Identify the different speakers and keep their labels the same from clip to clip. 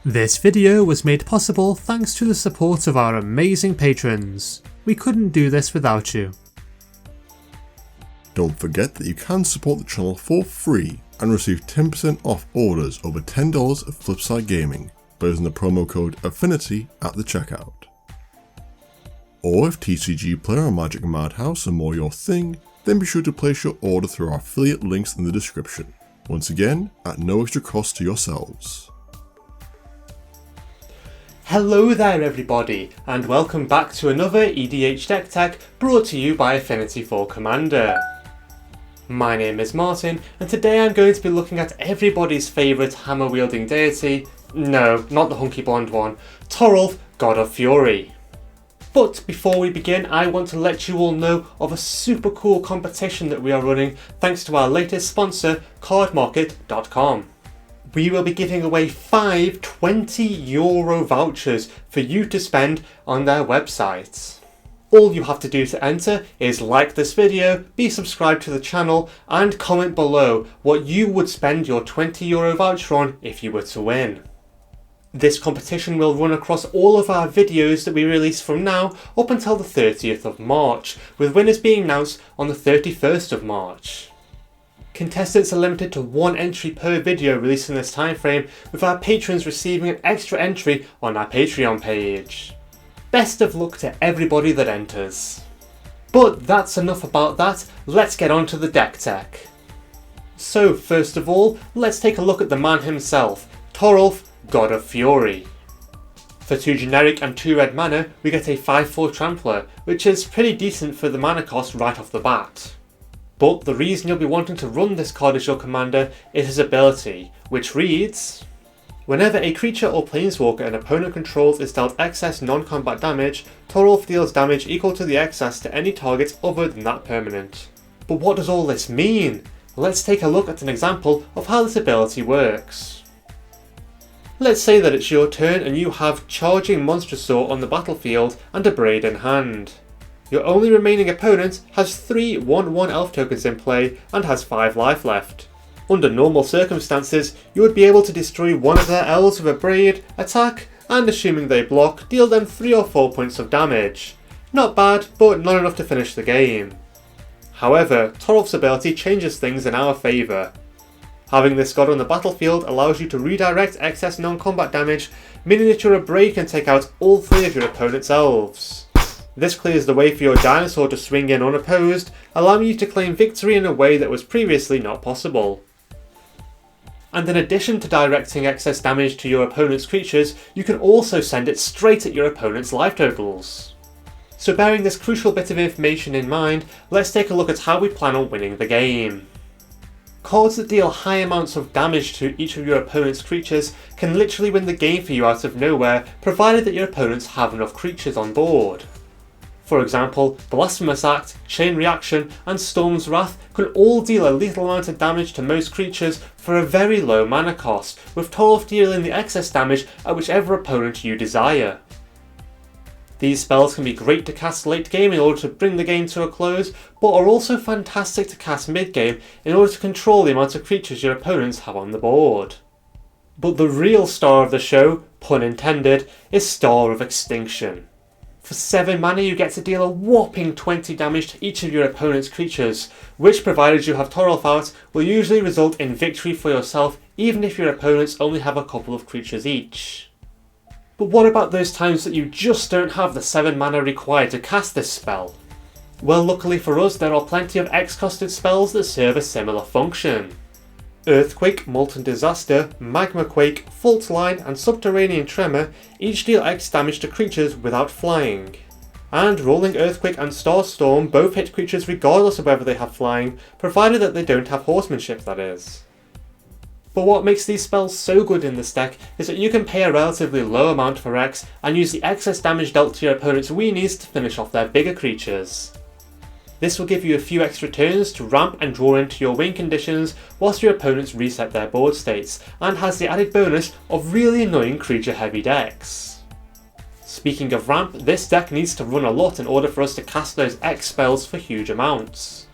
Speaker 1: This video was made possible thanks to the support of our amazing patrons. We couldn't do this without you.
Speaker 2: Don't forget that you can support the channel for free and receive 10% off orders over $10 of Flipside Gaming by using the promo code Affinity at the checkout. Or if TCG Player or Magic Madhouse are more your thing, then be sure to place your order through our affiliate links in the description. Once again, at no extra cost to yourselves.
Speaker 1: Hello there everybody, and welcome back to another EDH Deck Tech brought to you by Affinity for Commander. My name is Martin, and today I'm going to be looking at everybody's favourite hammer-wielding deity, no, not the hunky blonde one, Toralf, God of Fury. But before we begin, I want to let you all know of a super cool competition that we are running thanks to our latest sponsor, cardmarket.com. We will be giving away 5 €20 vouchers for you to spend on their website. All you have to do to enter is like this video, be subscribed to the channel, and comment below what you would spend your €20 voucher on if you were to win. This competition will run across all of our videos that we release from now up until the 30th of March, with winners being announced on the 31st of March. Contestants are limited to 1 entry per video released in this time frame, with our patrons receiving an extra entry on our Patreon page. Best of luck to everybody that enters. But that's enough about that, let's get on to the deck tech. So first of all, let's take a look at the man himself, Toralf, God of Fury. For 2 generic and 2 red mana, we get a 5/4 Trampler, which is pretty decent for the mana cost right off the bat. But the reason you'll be wanting to run this card as your commander is his ability, which reads: whenever a creature or planeswalker an opponent controls is dealt excess non-combat damage, Toralf deals damage equal to the excess to any target other than that permanent. But what does all this mean? Let's take a look at an example of how this ability works. Let's say that it's your turn and you have Charging Monstrosaur on the battlefield and a Braid in hand. Your only remaining opponent has 3 1/1 elf tokens in play and has 5 life left. Under normal circumstances, you would be able to destroy one of their elves with a Braid, attack, and assuming they block, deal them 3 or 4 points of damage. Not bad, but not enough to finish the game. However, Toralf's ability changes things in our favour. Having this god on the battlefield allows you to redirect excess non-combat damage, meaning that your Braid can take out all 3 of your opponent's elves. This clears the way for your dinosaur to swing in unopposed, allowing you to claim victory in a way that was previously not possible. And in addition to directing excess damage to your opponent's creatures, you can also send it straight at your opponent's life totals. So bearing this crucial bit of information in mind, let's take a look at how we plan on winning the game. Cards that deal high amounts of damage to each of your opponent's creatures can literally win the game for you out of nowhere, provided that your opponents have enough creatures on board. For example, Blasphemous Act, Chain Reaction, and Storm's Wrath can all deal a lethal amount of damage to most creatures for a very low mana cost, with Toralf dealing the excess damage at whichever opponent you desire. These spells can be great to cast late game in order to bring the game to a close, but are also fantastic to cast mid game in order to control the amount of creatures your opponents have on the board. But the real star of the show, pun intended, is Star of Extinction. For 7 mana you get to deal a whopping 20 damage to each of your opponent's creatures, which provided you have Toralf out, will usually result in victory for yourself even if your opponents only have a couple of creatures each. But what about those times that you just don't have the 7 mana required to cast this spell? Well, luckily for us there are plenty of X-costed spells that serve a similar function. Earthquake, Molten Disaster, Magma Quake, Fault Line, and Subterranean Tremor each deal X damage to creatures without flying. And Rolling Earthquake and Starstorm both hit creatures regardless of whether they have flying, provided that they don't have horsemanship, that is. But what makes these spells so good in this deck is that you can pay a relatively low amount for X and use the excess damage dealt to your opponent's weenies to finish off their bigger creatures. This will give you a few extra turns to ramp and draw into your win conditions whilst your opponents reset their board states, and has the added bonus of really annoying creature heavy decks. Speaking of ramp, this deck needs to run a lot in order for us to cast those X spells for huge amounts.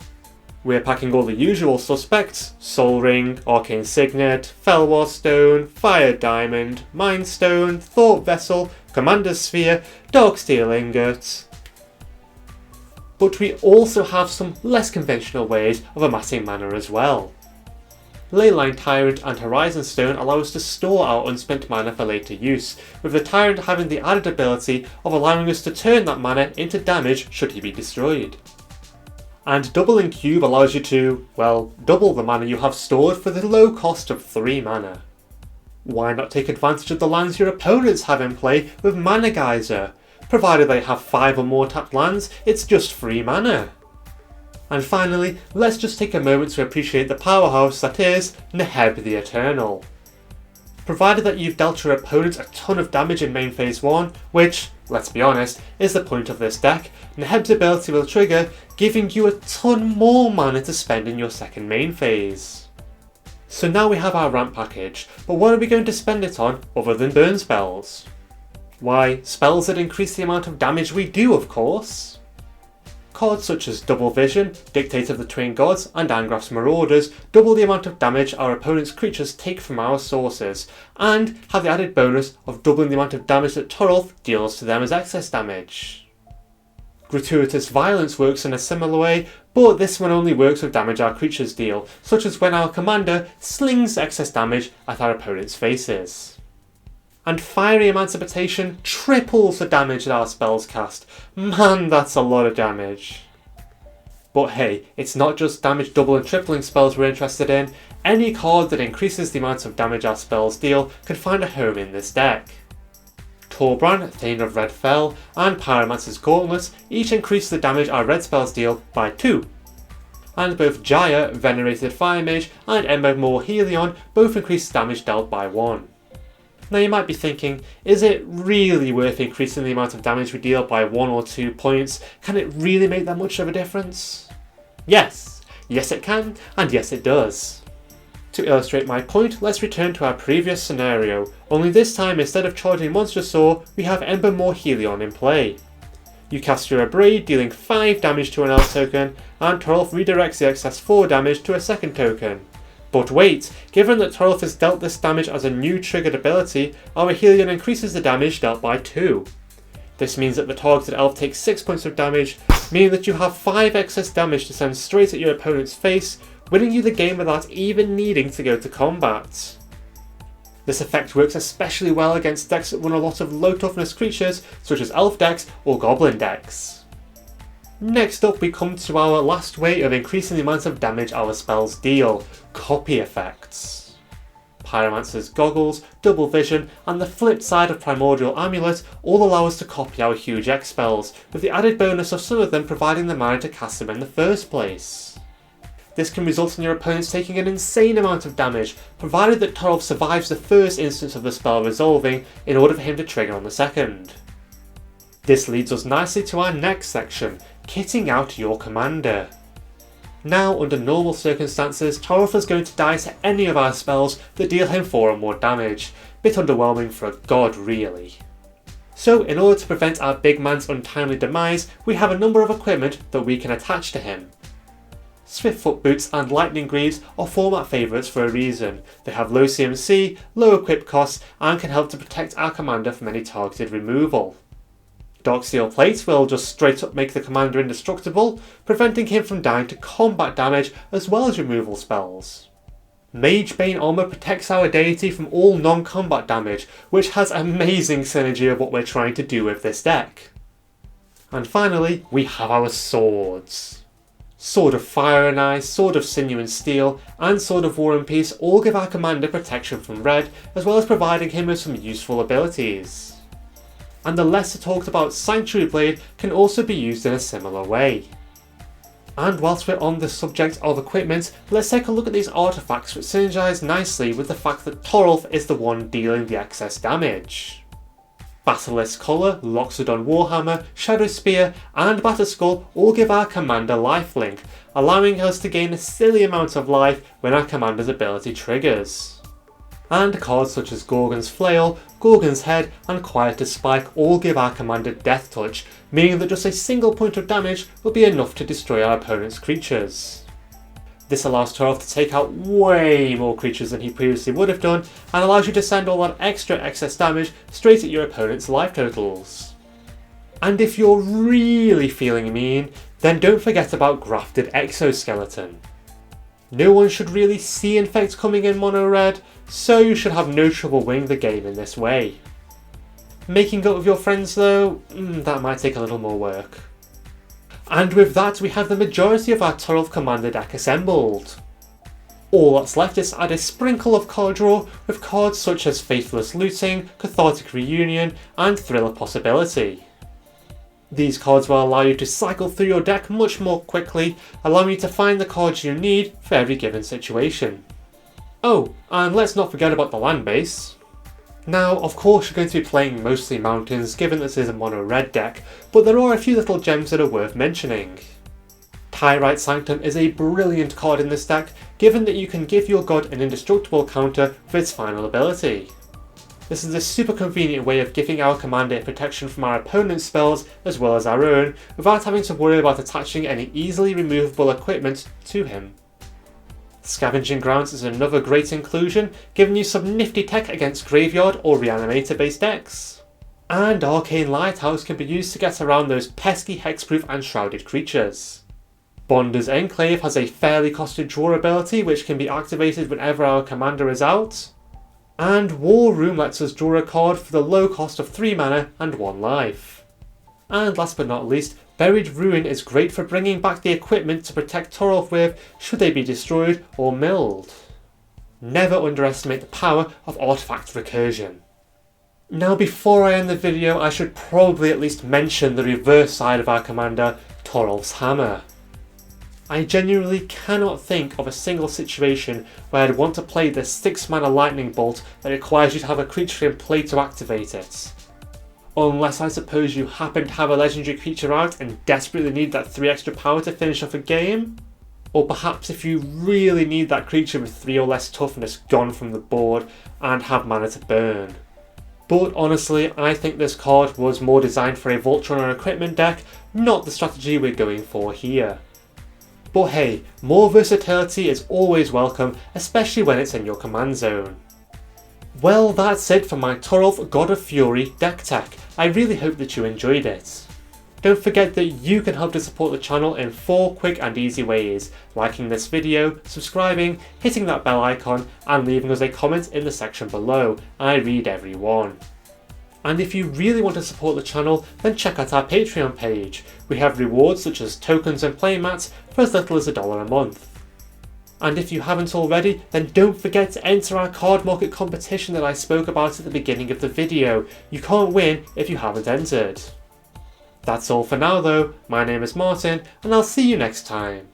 Speaker 1: We're packing all the usual suspects: Soul Ring, Arcane Signet, Felwar Stone, Fire Diamond, Mind Stone, Thought Vessel, Commander's Sphere, Dark Steel Ingot. But we also have some less conventional ways of amassing mana as well. Leyline Tyrant and Horizon Stone allow us to store our unspent mana for later use, with the Tyrant having the added ability of allowing us to turn that mana into damage should he be destroyed. And Doubling Cube allows you to, well, double the mana you have stored for the low cost of 3 mana. Why not take advantage of the lands your opponents have in play with Mana Geyser? Provided they have 5 or more tapped lands, it's just 3 mana. And finally, let's just take a moment to appreciate the powerhouse that is Neheb the Eternal. Provided that you've dealt your opponent a ton of damage in main phase 1, which, let's be honest, is the point of this deck, Neheb's ability will trigger, giving you a ton more mana to spend in your second main phase. So now we have our ramp package, but what are we going to spend it on other than burn spells? Why, spells that increase the amount of damage we do, of course. Cards such as Double Vision, Dictate of the Twin Gods, and Angrath's Marauders double the amount of damage our opponent's creatures take from our sources, and have the added bonus of doubling the amount of damage that Toralf deals to them as excess damage. Gratuitous Violence works in a similar way, but this one only works with damage our creatures deal, such as when our commander slings excess damage at our opponent's faces. And Fiery Emancipation triples the damage that our spells cast. Man, that's a lot of damage. But hey, it's not just damage double and tripling spells we're interested in. Any card that increases the amount of damage our spells deal can find a home in this deck. Torbran, Thane of Red Fell, and Pyromancer's Gauntlet each increase the damage our red spells deal by 2. And both Jaya, Venerated Fire Mage, and Embermore Helion both increase damage dealt by 1. Now you might be thinking, is it really worth increasing the amount of damage we deal by 1 or 2 points? Can it really make that much of a difference? Yes! Yes it can, and yes it does. To illustrate my point, let's return to our previous scenario, only this time instead of charging Monster Saw, we have Embermore Helion in play. You cast your Abrade, dealing 5 damage to an elf token, and Toralf redirects the excess 4 damage to a second token. But wait, given that Toralf has dealt this damage as a new triggered ability, our Helion increases the damage dealt by 2. This means that the targeted elf takes 6 points of damage, meaning that you have 5 excess damage to send straight at your opponent's face, winning you the game without even needing to go to combat. This effect works especially well against decks that run a lot of low toughness creatures, such as elf decks or goblin decks. Next up we come to our last way of increasing the amount of damage our spells deal, copy effects. Pyromancer's Goggles, Double Vision, and the Flipside of Primordial Amulet all allow us to copy our huge X spells, with the added bonus of some of them providing the mana to cast them in the first place. This can result in your opponents taking an insane amount of damage, provided that Toralf survives the first instance of the spell resolving in order for him to trigger on the second. This leads us nicely to our next section, kitting out your commander. Now, under normal circumstances, Toralf is going to die to any of our spells that deal him 4 or more damage. Bit underwhelming for a god, really. So, in order to prevent our big man's untimely demise, we have a number of equipment that we can attach to him. Swiftfoot Boots and Lightning Greaves are format favourites for a reason. They have low CMC, low equip costs, and can help to protect our commander from any targeted removal. Darksteel Plates will just straight up make the commander indestructible, preventing him from dying to combat damage as well as removal spells. Magebane Armour protects our deity from all non-combat damage, which has amazing synergy of what we're trying to do with this deck. And finally, we have our swords. Sword of Fire and Ice, Sword of Sinew and Steel, and Sword of War and Peace all give our commander protection from red, as well as providing him with some useful abilities. And the lesser talked about Sanctuary Blade can also be used in a similar way. And whilst we're on the subject of equipment, let's take a look at these artifacts which synergise nicely with the fact that Toralf is the one dealing the excess damage. Basilisk Collar, Loxodon Warhammer, Shadow Spear, and Batterskull all give our commander lifelink, allowing us to gain a silly amount of life when our commander's ability triggers. And cards such as Gorgon's Flail, Gorgon's Head, and Quietus Spike all give our commander Death Touch, meaning that just a single point of damage will be enough to destroy our opponent's creatures. This allows Toralf to take out way more creatures than he previously would have done, and allows you to send all that extra excess damage straight at your opponent's life totals. And if you're really feeling mean, then don't forget about Grafted Exoskeleton. No one should really see Infect coming in mono red, so you should have no trouble winning the game in this way. Making up with your friends though, that might take a little more work. And with that, we have the majority of our Toralf Commander deck assembled. All that's left is to add a sprinkle of card draw with cards such as Faithless Looting, Cathartic Reunion, and Thriller Possibility. These cards will allow you to cycle through your deck much more quickly, allowing you to find the cards you need for every given situation. Oh, and let's not forget about the land base. Now, of course you're going to be playing mostly mountains given this is a mono red deck, but there are a few little gems that are worth mentioning. Tyrite Sanctum is a brilliant card in this deck, given that you can give your god an indestructible counter for its final ability. This is a super convenient way of giving our commander protection from our opponent's spells as well as our own, without having to worry about attaching any easily removable equipment to him. Scavenging Grounds is another great inclusion, giving you some nifty tech against Graveyard or Reanimator based decks. And Arcane Lighthouse can be used to get around those pesky hexproof and shrouded creatures. Bonder's Enclave has a fairly costly draw ability which can be activated whenever our commander is out. And War Room lets us draw a card for the low cost of 3 mana and 1 life. And last but not least, Buried Ruin is great for bringing back the equipment to protect Toralf with should they be destroyed or milled. Never underestimate the power of artifact recursion. Now before I end the video, I should probably at least mention the reverse side of our commander, Toralf's Hammer. I genuinely cannot think of a single situation where I'd want to play the 6 mana lightning bolt that requires you to have a creature in play to activate it. Unless I suppose you happen to have a legendary creature out and desperately need that 3 extra power to finish off a game? Or perhaps if you really need that creature with 3 or less toughness gone from the board and have mana to burn. But honestly, I think this card was more designed for a Voltron or equipment deck, not the strategy we're going for here. But hey, more versatility is always welcome, especially when it's in your command zone. Well, that's it for my Toralf God of Fury deck tech. I really hope that you enjoyed it. Don't forget that you can help to support the channel in 4 quick and easy ways: liking this video, subscribing, hitting that bell icon, and leaving us a comment in the section below. I read every one. And if you really want to support the channel, then check out our Patreon page. We have rewards such as tokens and playmats for as little as $1 a month. And if you haven't already, then don't forget to enter our card market competition that I spoke about at the beginning of the video. You can't win if you haven't entered. That's all for now though, my name is Martin, and I'll see you next time.